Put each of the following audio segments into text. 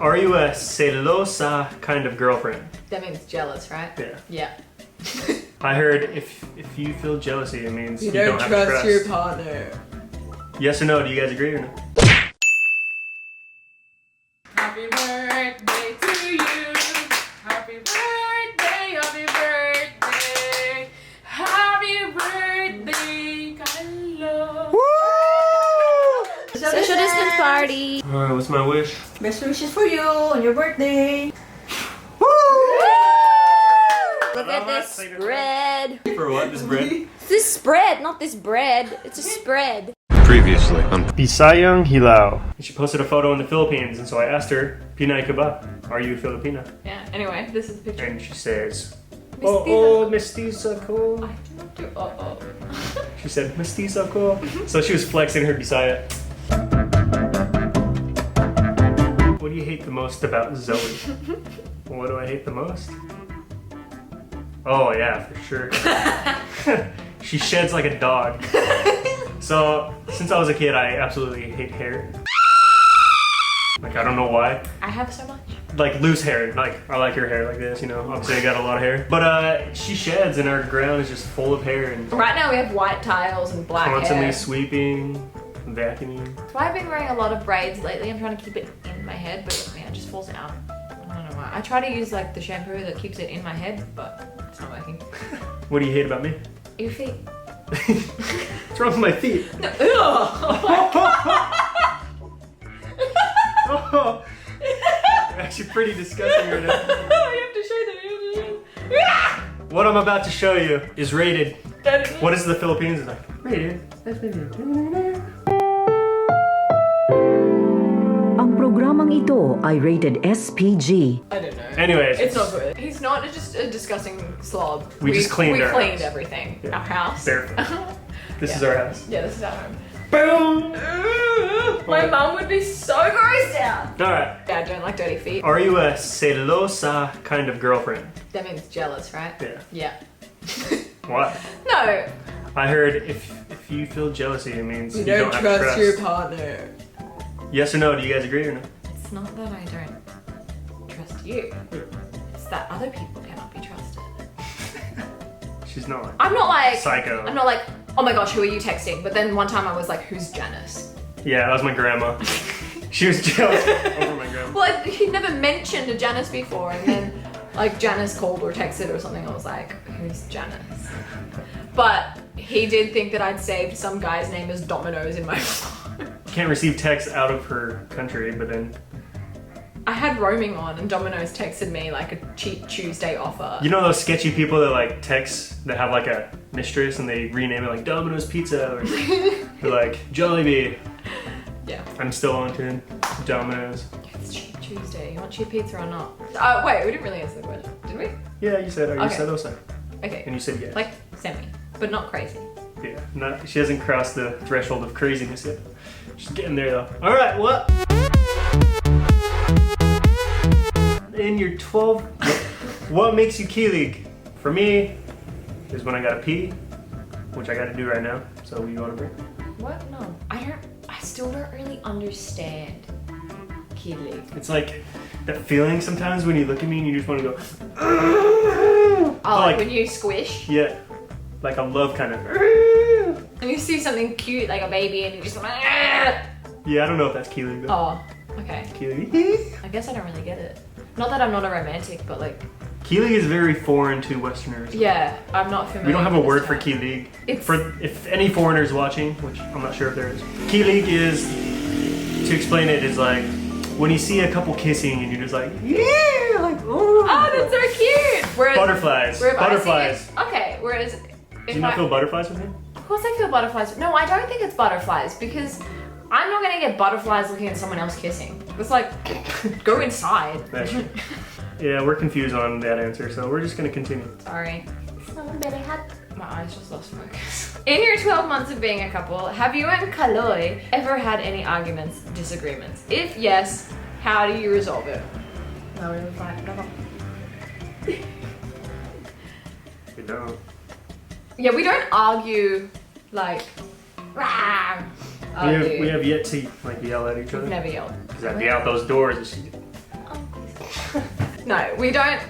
Are you a Selosa kind of girlfriend? That means jealous, right? Yeah. Yeah. I heard if you feel jealousy, it means you don't don't have trust your partner. Yes or no? Do you guys agree or no? Happy birthday to you. Happy birthday, happy birthday. Happy birthday, Calowie. Social distance party. Alright, what's my wish? Best wishes for you on your birthday. Look at this spread. For what? This bread? This spread, not this bread. It's a spread. Previously on Bisayang, Hilaw. She posted a photo in the Philippines, and so I asked her, Pinay ka ba? Are you Filipina? Yeah, anyway, this is the picture. And she says, Mestiza. mestiza ko. I do not do She said, mestiza ko. So she was flexing her Bisaya. What do you hate the most about Zoe? What do I hate the most? Oh yeah, for sure. She sheds like a dog. So, since I was a kid, I absolutely hate hair. Like, I don't know why. I have so much. Like, loose hair. Like, I like your hair like this, you know? Obviously, I got a lot of hair. But, she sheds and our ground is just full of hair. And Right now we have white tiles and black constantly hair. sweeping, vacuuming. That's why I've been wearing a lot of braids lately. I'm trying to keep it in my head, but man, it just falls out. I don't know why. I try to use like the shampoo that keeps it in my head, but it's not working. What do you hate about me? Your feet. What's wrong with my feet? No. Ugh. Oh, you're actually pretty disgusting right now. You have to show them. What I'm about to show you is rated. That is What is the Philippines? It's like, rated. Ang programang ito ay rated SPG. I don't know. Anyways. It's not good. He's not just a disgusting slob. We just cleaned our cleaned house. everything. Yeah. Our house. Barefoot. This is Yeah. our house. Yeah, this is our home. Boom! My mum would be so grossed out. Alright. Yeah, I don't like dirty feet. Are you a Selosa kind of girlfriend? That means jealous, right? Yeah. Yeah. Why? No. I heard if you feel jealousy, it means you don't have trust trust. your partner. Yes or no? Do you guys agree or no? It's not that I don't trust you. It's that other people cannot be trusted. She's not. I'm not like Psycho. I'm not like, oh my gosh, who are you texting? But then one time I was like, who's Janice? Yeah, that was my grandma. She was jealous over my grandma. Well, he never mentioned a Janice before, and then like Janice called or texted or something. I was like, who's Janice? But he did think that I'd saved some guy's name as Domino's in my phone. Can't receive texts out of her country, but then I had roaming on, and Domino's texted me like a cheap Tuesday offer. you know those sketchy people that like text that have like a mistress and they rename it like Domino's Pizza or they're like Jollibee. Yeah. I'm still on to Domino's. It's cheap Tuesday. You want cheap pizza or not? Wait, we didn't really answer the question, did we? Yeah, you said, are you Okay. Selosa? Okay. And you said yes. Like semi, but not crazy. Yeah, she hasn't crossed the threshold of craziness yet. She's getting there though. All right, what? In your 12, what makes you kilig? For me, is when I gotta pee, which I gotta do right now. So you want to break? What? No. I still don't really understand kilig. It's like that feeling sometimes when you look at me and you just want to go. Oh, like when you squish? Yeah, like a love kind of. And you see something cute like a baby and you just like, Yeah, I don't know if that's kilig though. oh, okay. Kilig. I guess I don't really get it. Not that I'm not a romantic, but like, Kilig is very foreign to Westerners. yeah, I'm not familiar. We don't have a with word this for term. kilig. It's- For if any foreigners watching, which I'm not sure if there is. Kilig is, to explain it, is like when you see a couple kissing and you're just like, yeah, like, oh. Oh, that's so cute! Whereas, Butterflies. whereas I see Butterflies. it- okay, whereas Do if you not I, feel butterflies with me? of course I feel butterflies. No, I don't think it's butterflies because I'm not gonna get butterflies looking at someone else kissing. It's like, go inside. Actually. Yeah, we're confused on that answer, so we're just gonna continue. Sorry. My eyes just lost focus. In your 12 months of being a couple, have you and Calowie ever had any arguments, disagreements? If yes, how do you resolve it? No, we were fine. No. We don't. Yeah, we don't argue like, rah, argue. We have yet to like yell at each other. We've never yelled. Because I'd be out those doors and shit. No, we don't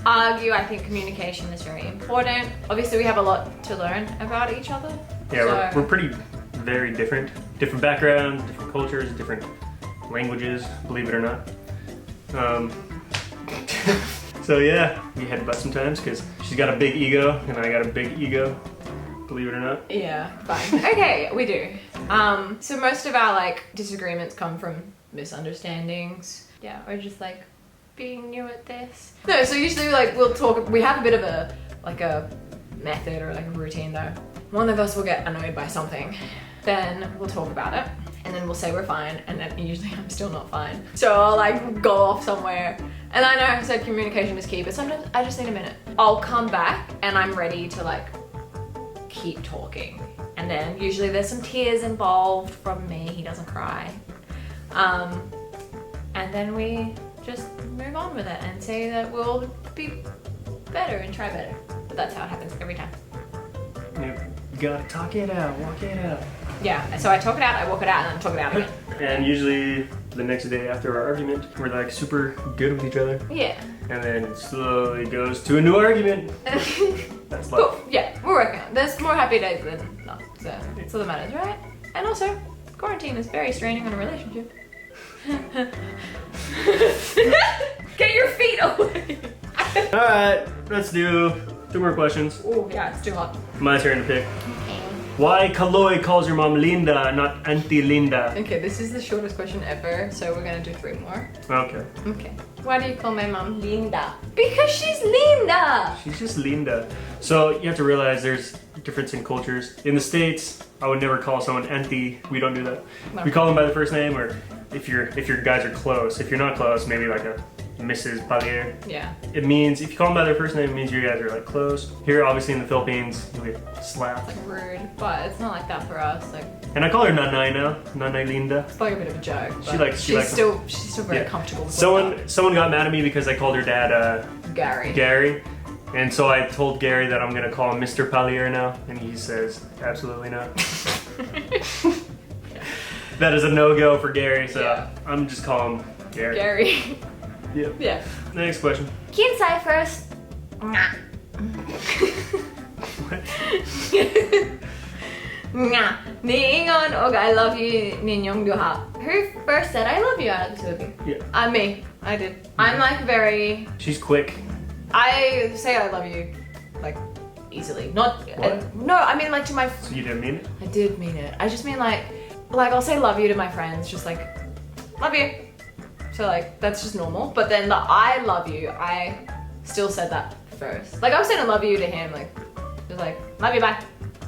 argue. I think communication is very important. Obviously, we have a lot to learn about each other. Yeah, so- we're pretty very different. Different backgrounds, different cultures, different languages, believe it or not. So yeah, we headbutt sometimes because she's got a big ego and I got a big ego, believe it or not. Yeah, fine. Okay, we do. So most of our like disagreements come from misunderstandings. Yeah, or just like being new at this. No, so usually like we'll talk, we have a bit of a method or like a routine though. One of us will get annoyed by something, then we'll talk about it, and then we'll say we're fine, and then usually I'm still not fine. So I'll like go off somewhere, and I know I said communication is key, but sometimes I just need a minute. I'll come back and I'm ready to like keep talking. And then usually there's some tears involved from me, he doesn't cry. And then we just move on with it and say that we'll be better and try better. But that's how it happens every time. You gotta talk it out, walk it out. Yeah, so I talk it out, I walk it out, and then talk it out again. And usually the next day after our argument, we're like super good with each other. Yeah. And then it slowly goes to a new argument. That's life. Cool. Yeah, we're working on it. There's more happy days than not. So that's all that matters, right? And also, quarantine is very straining on a relationship. Get your feet away! Alright, let's do 2 more questions. Oh, yeah, it's too hot. My turn to pick. Why Calowie calls your mom Linda, not Auntie Linda? Okay, this is the shortest question ever, so we're gonna do 3 more. Okay. Okay. Why do you call my mom Linda? Because she's Linda! She's just Linda. So you have to realize there's a difference in cultures. In the States, I would never call someone Auntie. We don't do that. No. We call them by the first name, or if your guys are close. If you're not close, maybe like a Mrs. Palier. Yeah. It means, if you call them by their first name, it means you guys are like close. Here, obviously in the Philippines, you get slapped. Like rude, but it's not like that for us. Like, And I call her Nanay now, Nanay Linda. it's like a bit of a joke. But She's still very Yeah. comfortable with Someone got mad at me because I called her dad Gary. Gary. And so I told Gary that I'm gonna call him Mr. Palier now, and he says, absolutely not. That is a no-go for Gary, so Yeah. I'm just calling him Gary. Gary. Yep. Yeah. Next question. Kinsay first. Nga. Niingon og I love you ninyong duha. Who first said I love you out of the two of you? Yeah. Me. I did. I'm like very. She's quick. I say I love you, like easily. Not. What? No, I mean like to my. So you didn't mean it? I did mean it. I just mean like I'll say love you to my friends, just like love you. So like that's just normal. But then the I love you, I still said that first. Like I was saying I love you to him, like just like love you, bye,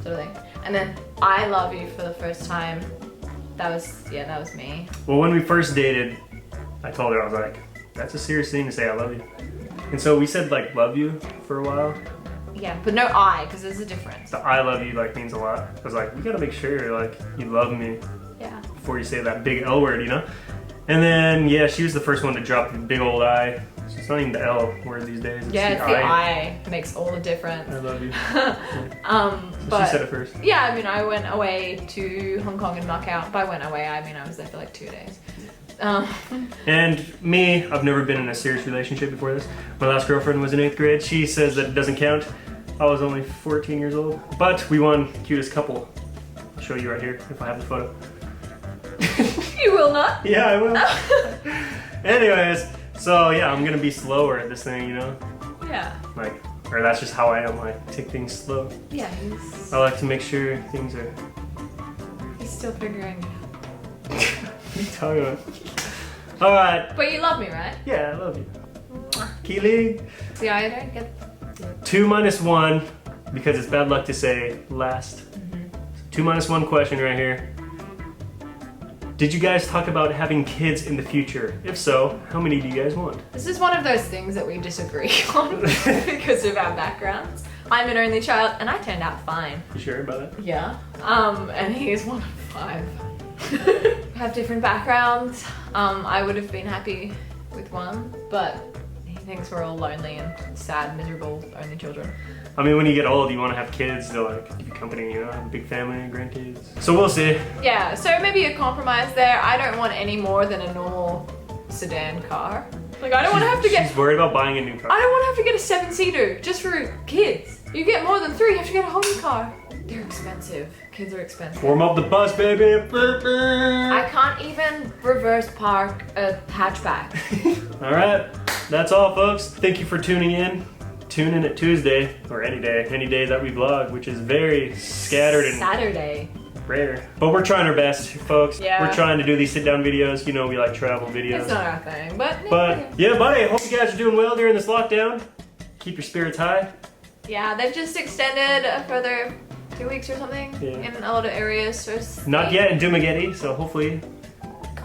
sort of thing. And then I love you for the first time. That was me. Well, when we first dated, I told her, I was like, that's a serious thing to say I love you. And so we said like love you for a while. Yeah, but no I, because there's a difference. The I love you like means a lot. I was like, we gotta make sure like you love me Yeah. before you say that big L word, you know? And then, yeah, she was the first one to drop the big old I. So it's not even the L word these days. It's Yeah, it's the I makes all the difference. I love you. So But she said it first. yeah, I mean, I went away to Hong Kong and Macau. By went away, I mean I was there for like 2 days. And me, I've never been in a serious relationship before this. My last girlfriend was in 8th grade. She says that it doesn't count. I was only 14 years old. But we won cutest couple. I'll show you right here if I have the photo. You will not? Yeah, I will. Anyways, so yeah, I'm gonna be slower at this thing, you know? Yeah. Like, or that's just how I am, like, take things slow. Yeah, I like to make sure things are... he's still figuring it out. What are you talking about? Alright, But you love me, right? yeah, I love you. Kilig. See, I don't get 2 minus 1, because it's bad luck to say last. 2 minus 1 question right here. Did you guys talk about having kids in the future? If so, how many do you guys want? This is one of those things that we disagree on because of our backgrounds. I'm an only child and I turned out fine. You sure about that? Yeah. And he is one of 5. We have different backgrounds. I would have been happy with one, but he thinks we're all lonely and sad, miserable, only children. I mean, when you get old, you want to have kids to like give you company, you know, have a big family and grandkids. So we'll see. Yeah, so maybe a compromise there. I don't want any more than a normal sedan car. Like, I don't want to have to get. She's worried about buying a new car. I don't want to have to get a 7-seater just for kids. You get more than 3, you have to get a whole new car. They're expensive. Kids are expensive. Warm up the bus, baby. I can't even reverse park a hatchback. All right, that's all, folks. Thank you for tuning in. Tune in at Tuesday or any day that we vlog, which is very scattered and Saturday. rare. But we're trying our best, folks. Yeah. We're trying to do these sit-down videos. You know, we like travel videos. It's not our thing, but yeah, buddy. I hope you guys are doing well during this lockdown. Keep your spirits high. yeah, they've just extended a further 2 weeks or something in a lot of areas. So Not yet in Dumaguete, so hopefully.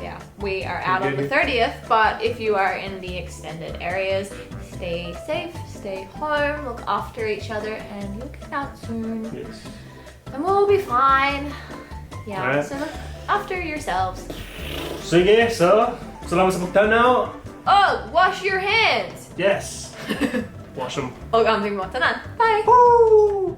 Yeah, we are out on the 30th, but if you are in the extended areas, stay safe, stay home, look after each other, and you'll get out soon. Yes. And we'll be fine. Yeah, Alright. so look after yourselves. Sige, so, salamat sa pagtanaw. Oh, wash your hands! Yes. Wash them. Huwag ang mo tanan. Bye! Woo!